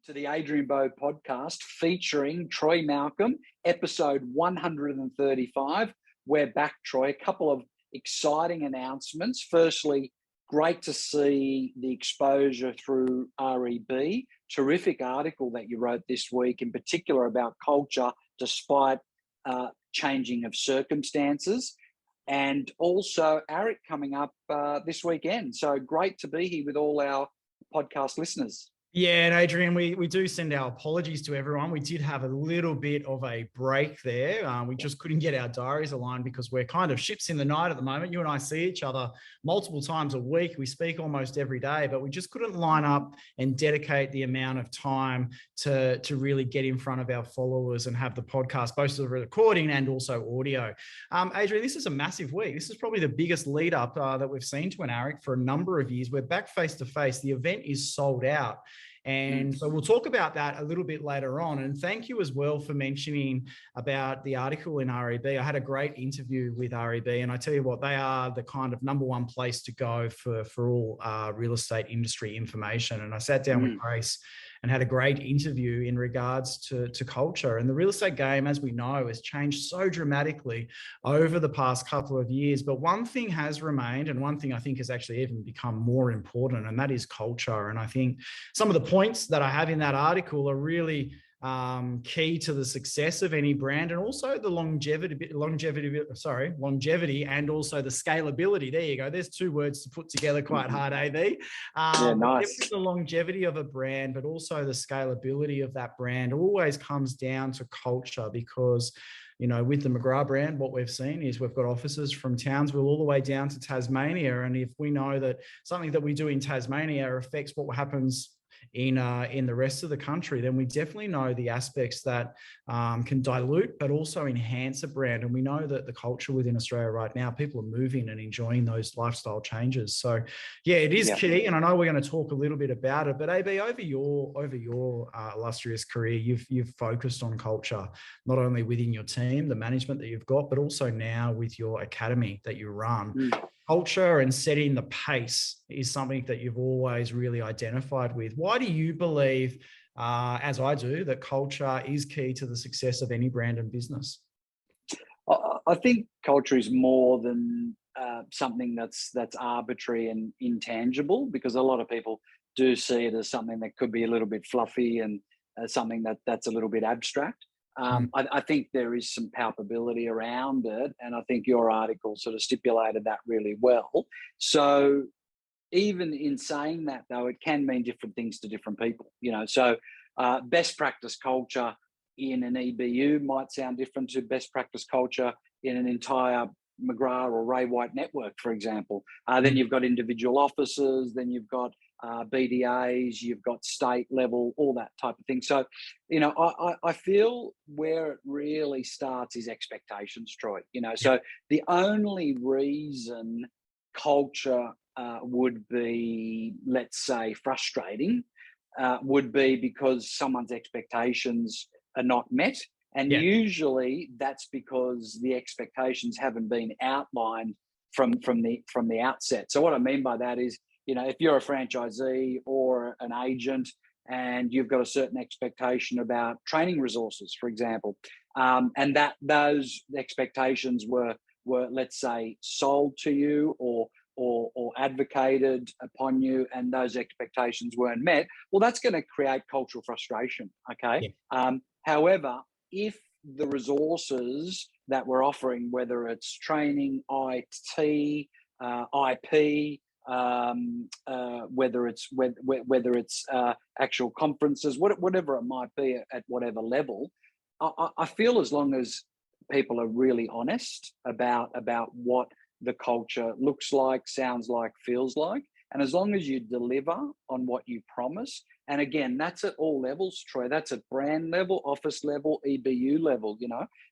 to the Adrian Bo podcast featuring Troy Malcolm, episode 135. We're back, Troy. A couple of exciting announcements. Firstly, great to see the exposure through REB. Terrific article that you wrote this week, in particular about culture despite changing of circumstances. And also ARIC coming up this weekend. So great to be here with all our podcast listeners. Yeah, and Adrian, we do send our apologies to everyone. We did have a little bit of a break there. We just couldn't get our diaries aligned because we're kind of ships in the night at the moment. You and I see each other multiple times a week. We speak almost every day, but we just couldn't line up and dedicate the amount of time to really get in front of our followers and have the podcast, both the recording and also audio. Adrian, this is a massive week. This is probably the biggest lead up that we've seen to an ARIC for a number of years. We're back face to face. The event is sold out. And so we'll talk about that a little bit later on. And thank you as well for mentioning about the article in REB. I had a great interview with REB, and I tell you what, they are the kind of number one place to go for all real estate industry information. And I sat down with Grace and had a great interview in regards to culture. And the real estate game, as we know, has changed so dramatically over the past couple of years. But one thing has remained, and one thing I think has actually even become more important, and that is culture. And I think some of the points that I have in that article are really key to the success of any brand, and also the longevity and also the scalability. There you go. There's two words to put together quite hard, AB. Yeah, nice. The longevity of a brand, but also the scalability of that brand always comes down to culture, because with the McGrath brand, what we've seen is we've got offices from Townsville all the way down to Tasmania. And if we know that something that we do in Tasmania affects what happens in the rest of the country, then we definitely know the aspects that can dilute but also enhance a brand. And we know that the culture within Australia right now, people are moving and enjoying those lifestyle changes. So yeah, it is key, and I know we're going to talk a little bit about it. But AB, over your illustrious career, you've focused on culture, not only within your team, the management that you've got, but also now with your academy that you run. Culture and setting the pace is something that you've always really identified with. Why do you believe, as I do, that culture is key to the success of any brand and business? I think culture is more than something that's arbitrary and intangible, because a lot of people do see it as something that could be a little bit fluffy and something that's a little bit abstract. I think there is some palpability around it, and I think your article sort of stipulated that really well. So even in saying that, though, it can mean different things to different people, So best practice culture in an EBU might sound different to best practice culture in an entire McGrath or Ray White network, for example. Then you've got individual offices, then you've got BDAs, you've got state level, all that type of thing. So, I feel where it really starts is expectations, Troy. So the only reason culture would be, let's say, frustrating would be because someone's expectations are not met. And usually that's because the expectations haven't been outlined from the outset. So what I mean by that is, if you're a franchisee or an agent and you've got a certain expectation about training resources, for example, and that those expectations were let's say sold to you or advocated upon you, and those expectations weren't met, well, that's going to create cultural frustration. Okay. However, if the resources that we're offering, whether it's training, IT, IP, whether it's actual conferences, whatever it might be at whatever level, I feel as long as people are really honest about what the culture looks like, sounds like, feels like, and as long as you deliver on what you promise, and again, that's at all levels, Troy. That's at brand level, office level, EBU level,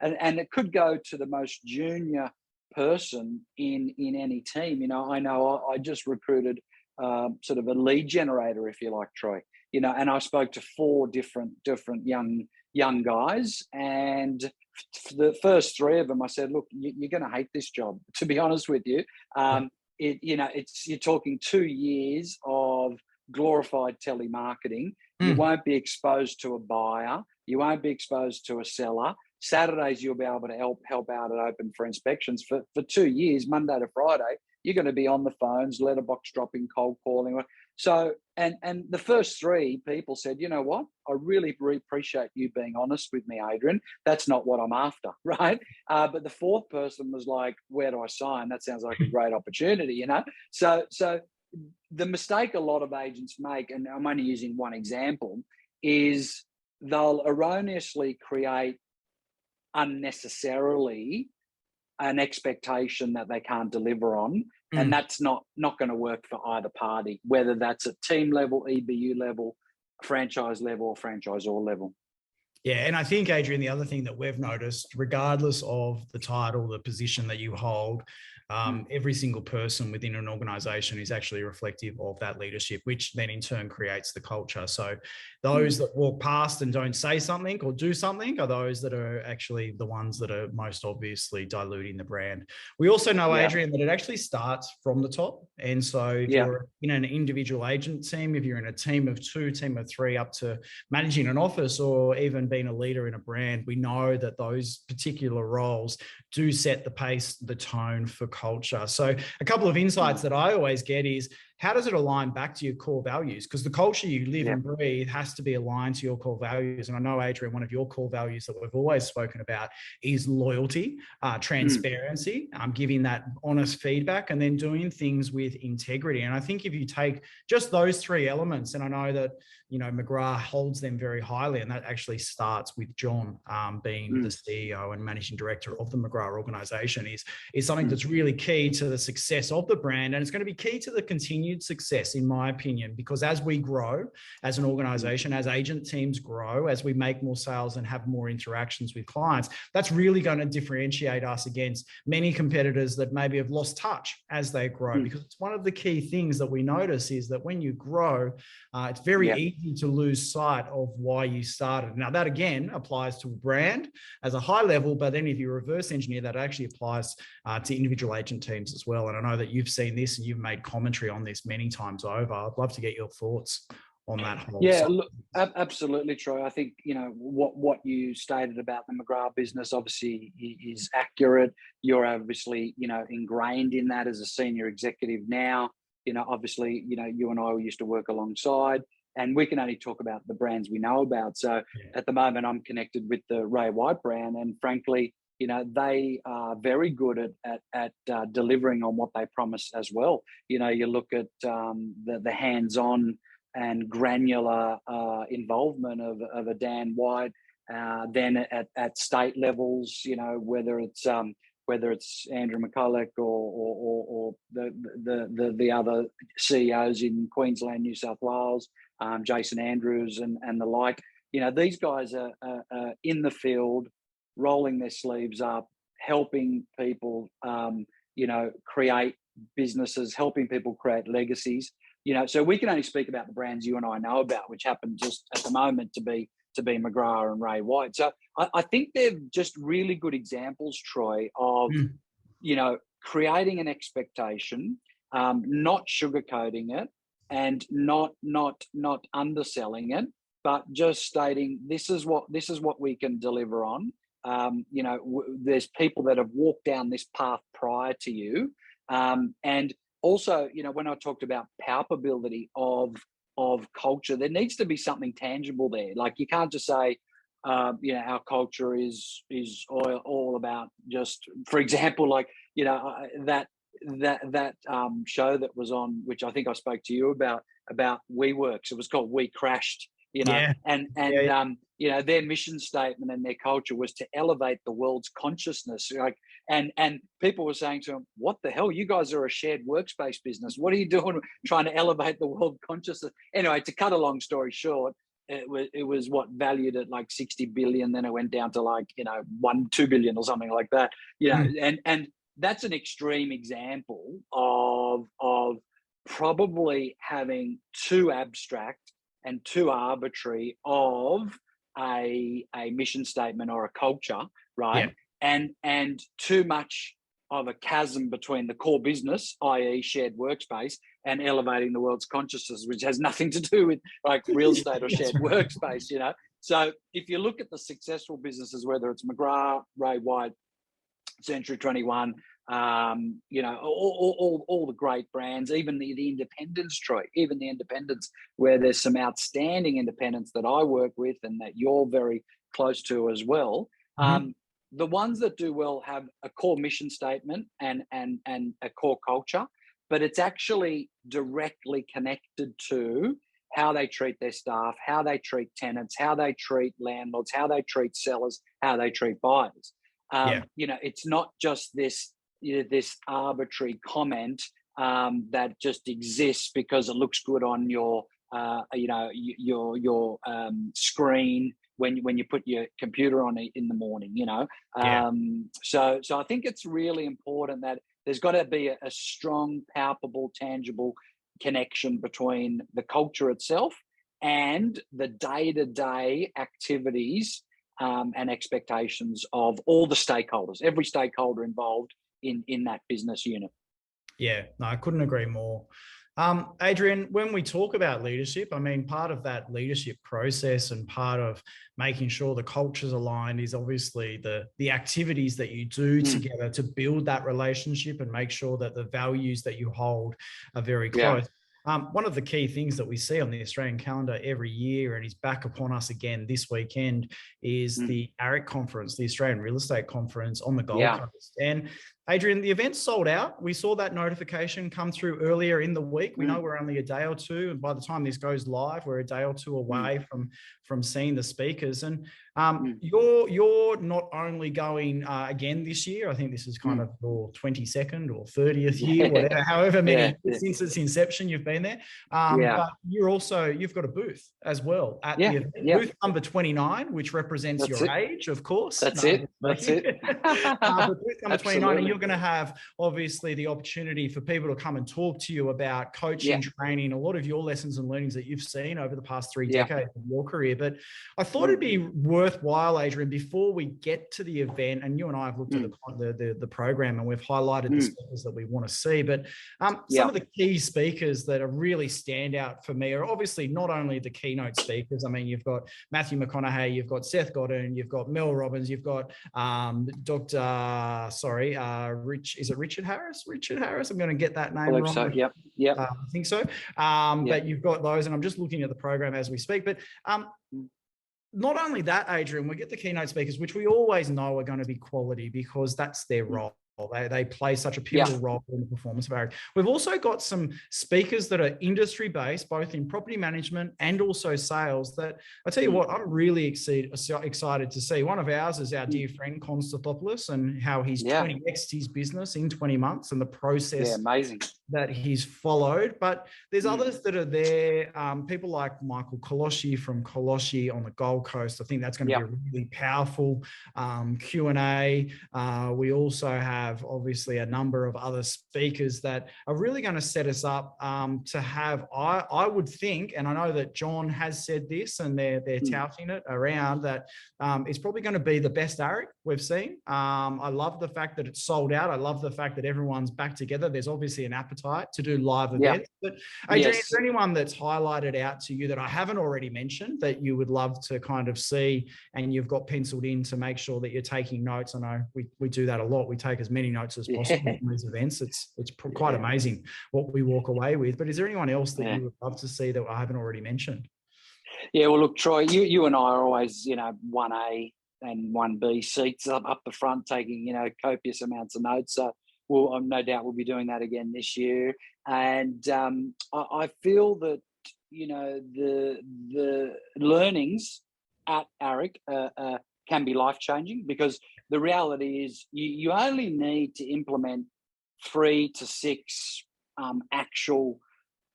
and it could go to the most junior person in any team. I know I just recruited sort of a lead generator, if you like, Troy. And I spoke to 4 different young guys, and for the first 3 of them, I said, look, you're going to hate this job, to be honest with you. You're talking 2 years of glorified telemarketing. You won't be exposed to a buyer. You won't be exposed to a seller. Saturdays, you'll be able to help out at open for inspections for 2 years, Monday to Friday. You're going to be on the phones, letterbox dropping, cold calling. So, and the first 3 people said, you know what? I really appreciate you being honest with me, Adrian. That's not what I'm after, right? But the 4th person was like, where do I sign? That sounds like a great opportunity, you know? So the mistake a lot of agents make, and I'm only using one example, is they'll erroneously create unnecessarily an expectation that they can't deliver on. And that's not going to work for either party, whether that's at team level, EBU level, franchise level, or franchisor level. Yeah, and I think, Adrian, the other thing that we've noticed, regardless of the title, the position that you hold, every single person within an organization is actually reflective of that leadership, which then in turn creates the culture. So those that walk past and don't say something or do something are those that are actually the ones that are most obviously diluting the brand. We also know, Adrian, that it actually starts from the top. And so if you're in an individual agent team, if you're in a team of 2, team of 3, up to managing an office or even being a leader in a brand, we know that those particular roles do set the pace, the tone for culture. So a couple of insights that I always get is, how does it align back to your core values? Because the culture you live and breathe has to be aligned to your core values. And I know, Adrian, one of your core values that we've always spoken about is loyalty, transparency, giving that honest feedback, and then doing things with integrity. And I think if you take just those 3 elements, and I know that, you know, McGrath holds them very highly, and that actually starts with John being the CEO and managing director of the McGrath organization, is something that's really key to the success of the brand. And it's going to be key to the continued success, in my opinion, because as we grow as an organization, as agent teams grow, as we make more sales and have more interactions with clients, that's really going to differentiate us against many competitors that maybe have lost touch as they grow. Because it's one of the key things that we notice is that when you grow, it's very easy to lose sight of why you started. Now, that again applies to a brand as a high level, but then if you reverse engineer, that actually applies to individual agent teams as well. And I know that you've seen this and you've made commentary on this many times over. I'd love to get your thoughts on that whole side. Look, absolutely, Troy. I think, you know, what you stated about the McGrath business obviously is accurate. You're obviously, you know, ingrained in that as a senior executive now. You know, obviously, you know, you and I used to work alongside, and we can only talk about the brands we know about. So at the moment, I'm connected with the Ray White brand, and frankly, you know, they are very good at delivering on what they promise as well. You know, you look at the hands-on and granular involvement of a Dan White, then at state levels, you know, whether it's Andrew McCulloch or the other CEOs in Queensland, New South Wales, Jason Andrews and the like. You know, these guys are in the field, rolling their sleeves up, helping people, you know, create businesses, helping people create legacies. You know, so we can only speak about the brands you and I know about, which happen just at the moment to be McGrath and Ray White. So I think they're just really good examples, Troy, of, you know, creating an expectation, not sugarcoating it, and not underselling it, but just stating this is what we can deliver on. You know, there's people that have walked down this path prior to you, and also, you know, when I talked about palpability of culture, there needs to be something tangible there. Like, you can't just say, you know, our culture is all about just, for example, like, you know, that show that was on, which I think I spoke to you about WeWorks. It was called We Crashed. You know, you know, their mission statement and their culture was to elevate the world's consciousness. Like, and people were saying to them, "What the hell? You guys are a shared workspace business. What are you doing trying to elevate the world consciousness?" Anyway, to cut a long story short, it was what, valued at like 60 billion. Then it went down to like, you know, 2 billion or something like that. You know, and that's an extreme example of probably having too abstract and too arbitrary of a mission statement or a culture, right? And too much of a chasm between the core business, i.e. shared workspace, and elevating the world's consciousness, which has nothing to do with like real estate or shared workspace, you know. So if you look at the successful businesses, whether it's McGrath, Ray White, Century 21, you know, all the great brands, even the independents, Troy, even the independents, where there's some outstanding independents that I work with and that you're very close to as well. The ones that do well have a core mission statement and a core culture, but it's actually directly connected to how they treat their staff, how they treat tenants, how they treat landlords, how they treat sellers, how they treat buyers. You know, it's not just this, you know, this arbitrary comment that just exists because it looks good on your, you know, your screen when you put your computer on in the morning. You know, so I think it's really important that there's got to be a strong, palpable, tangible connection between the culture itself and the day-to-day activities and expectations of all the stakeholders, every stakeholder involved in that business unit. Yeah, no, I couldn't agree more. Adrian, when we talk about leadership, I mean, part of that leadership process and part of making sure the culture's aligned is obviously the activities that you do together to build that relationship and make sure that the values that you hold are very close. One of the key things that we see on the Australian calendar every year, and is back upon us again this weekend, is the AREC conference, the Australian Real Estate Conference on the Gold Coast. And Adrian, the event's sold out. We saw that notification come through earlier in the week. We know we're only a day or two, and by the time this goes live, we're a day or two away from seeing the speakers. And you're not only going again this year. I think this is kind of your 22nd or 30th year, whatever, however many since its inception you've been there. But you've got a booth as well at the event. Booth number 29, which represents your age, of course. That's it. But booth number 29, and you're going to have obviously the opportunity for people to come and talk to you about coaching, training, a lot of your lessons and learnings that you've seen over the past 3 decades of your career. But I thought it'd be worthwhile, Adrian, before we get to the event, and you and I have looked at the program and we've highlighted the speakers that we want to see, but some of the key speakers that are really stand out for me are obviously not only the keynote speakers. I mean, you've got Matthew McConaughey, you've got Seth Godin, you've got Mel Robbins, you've got Richard Harris? Richard Harris. I'm going to get that name wrong. So. I think so. But you've got those, and I'm just looking at the program as we speak. But not only that, Adrian, we get the keynote speakers, which we always know are going to be quality because that's their role. They play such a pivotal role in the performance of AREC. We've also got some speakers that are industry-based, both in property management and also sales, that I tell you what, I'm really excited to see. One of ours is our dear friend, Konstantinopoulos, and how he's 20x'd his business in 20 months and the process amazing that he's followed. But there's others that are there, people like Michael Koloshi from Koloshi on the Gold Coast. I think that's going to be a really powerful Q&A. We also have obviously a number of other speakers that are really going to set us up to have, I would think, and I know that John has said this and they're touting it around, that it's probably going to be the best AREC we've seen. I love the fact that it's sold out. I love the fact that everyone's back together. There's obviously an appetite to do live events. But Adrian, is there anyone that's highlighted out to you that I haven't already mentioned that you would love to kind of see and you've got penciled in to make sure that you're taking notes? I know we do that a lot. We take as many notes as possible from these events. It's quite amazing what we walk away with. But is there anyone else that you would love to see that I haven't already mentioned? Yeah, well, look, Troy, you and I are always, 1A and 1B seats up the front, taking, copious amounts of notes. So no doubt we'll be doing that again this year. And I feel that, the learnings at AREC can be life-changing, because the reality is you only need to implement 3 to 6 actual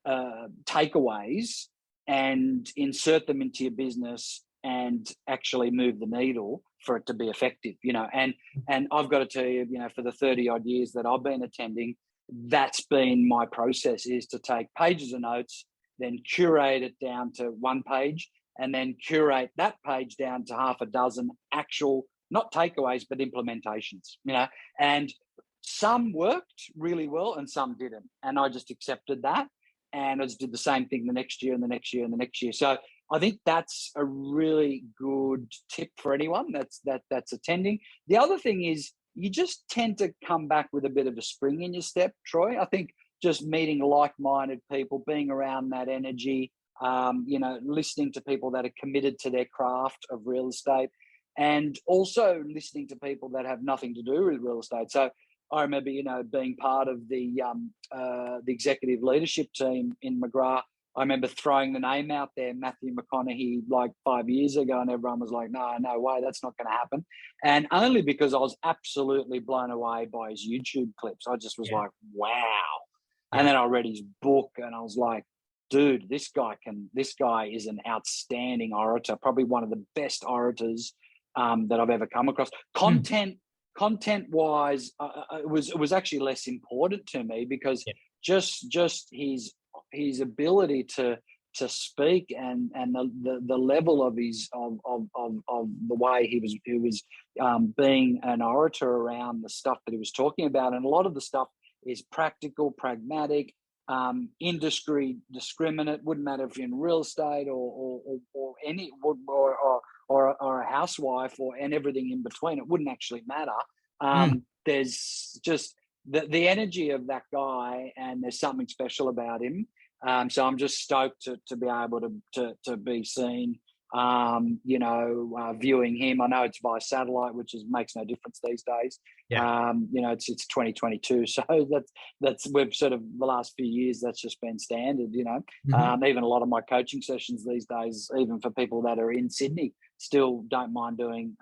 takeaways and insert them into your business and actually move the needle for it to be effective, and I've got to tell you, for the 30 odd years that I've been attending, that's been my process, is to take pages of notes, then curate it down to 1 page, and then curate that page down to half a dozen actual, not takeaways, but implementations, and some worked really well and some didn't. And I just accepted that. and I just did the same thing the next year and the next year and the next year. So I think that's a really good tip for anyone that's attending. The other thing is you just tend to come back with a bit of a spring in your step, Troy. I think just meeting like-minded people, being around that energy, listening to people that are committed to their craft of real estate, and also listening to people that have nothing to do with real estate. So I remember, being part of the executive leadership team in McGrath. I remember throwing the name out there, Matthew McConaughey, like 5 years ago, and everyone was like, no way, that's not going to happen. And only because I was absolutely blown away by his YouTube clips. I just was like, wow. And then I read his book and I was like, dude, this guy is an outstanding orator, probably one of the best orators that I've ever come across. Content-wise, it was actually less important to me because just his ability to speak and the level of his of the way he was being an orator around the stuff that he was talking about, and a lot of the stuff is practical, pragmatic, industry discriminate. Wouldn't matter if you're in real estate or any or a housewife and everything in between. It wouldn't actually matter. There's just the energy of that guy, and there's something special about him. So I'm just stoked to be able to be seen, viewing him. I know it's by satellite, which makes no difference these days. It's 2022, so that's we've sort of the last few years that's just been standard. Even a lot of my coaching sessions these days, even for people that are in Sydney, still don't mind doing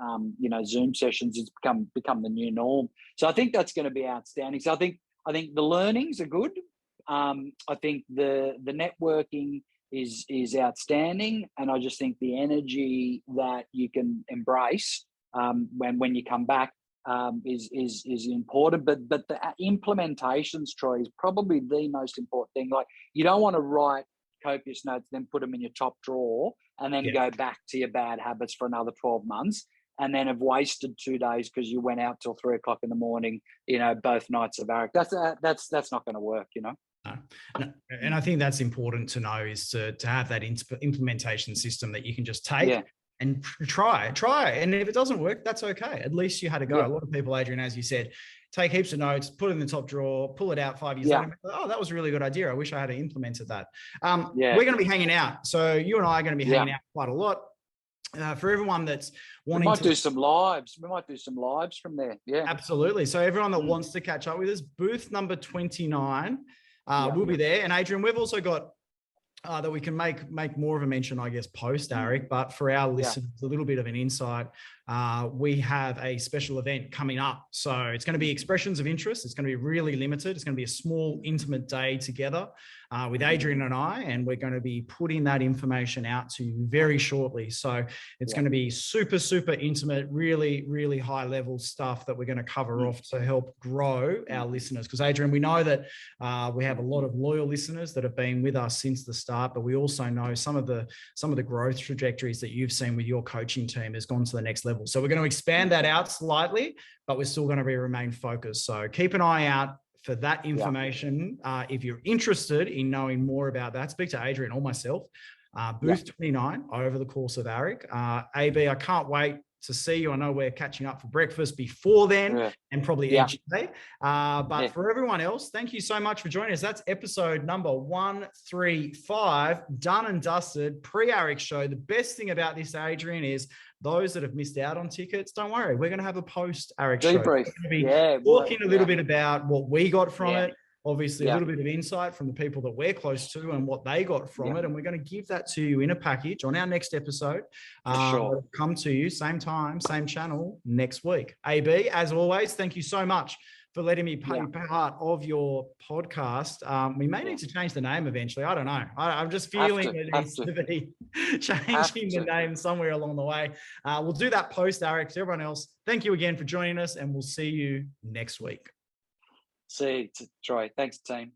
Zoom sessions. It's become the new norm. So I think that's going to be outstanding. So I think the learnings are good. I think the networking is outstanding, and I just think the energy that you can embrace when you come back is important. But the implementations, Troy, is probably the most important thing. Like, you don't want to write copious notes, then put them in your top drawer, and then go back to your bad habits for another 12 months. And then have wasted 2 days because you went out till 3 o'clock in the morning, both nights of ARIC. That's not going to work, And I think that's important to know, is to have that implementation system that you can just take and try. And if it doesn't work, that's okay. At least you had a go. A lot of people, Adrian, as you said, take heaps of notes, put it in the top drawer, pull it out 5 years later. Oh, that was a really good idea. I wish I had implemented that. We're going to be hanging out. So you and I are going to be hanging out quite a lot. For everyone that's wanting to do some lives. We might do some lives from there. Yeah, absolutely. So everyone that wants to catch up with us, booth number 29 will be there. And Adrian, we've also got that we can make more of a mention, I guess, post ARIC, but for our listeners, a little bit of an insight. We have a special event coming up. So it's going to be expressions of interest. It's going to be really limited. It's going to be a small, intimate day together with Adrian and I, and we're going to be putting that information out to you very shortly. So it's going to be super, super intimate, really, really high level stuff that we're going to cover off to help grow our listeners. Because Adrian, we know that we have a lot of loyal listeners that have been with us since the start, but we also know some of the growth trajectories that you've seen with your coaching team has gone to the next level. So we're going to expand that out slightly, but we're still going to remain focused. So keep an eye out for that information. If you're interested in knowing more about that, speak to Adrian or myself. Booth 29 over the course of ARIC. AB, I can't wait to see you. I know we're catching up for breakfast before then and probably each day. But for everyone else, thank you so much for joining us. That's episode number 135, done and dusted, pre-ARIC show. The best thing about this, Adrian, is those that have missed out on tickets, don't worry. We're going to have a post-ARIC show. We're going to be talking a little bit about what we got from it. Obviously, a little bit of insight from the people that we're close to and what they got from it. And we're going to give that to you in a package on our next episode. It'll come to you same time, same channel next week. AB, as always, thank you so much for letting me be part of your podcast. We may need to change the name eventually. I don't know. I'm just feeling it needs to be changing the name somewhere along the way. We'll do that post-ARIC. To everyone else, thank you again for joining us, and we'll see you next week. See you, Troy. Thanks, team.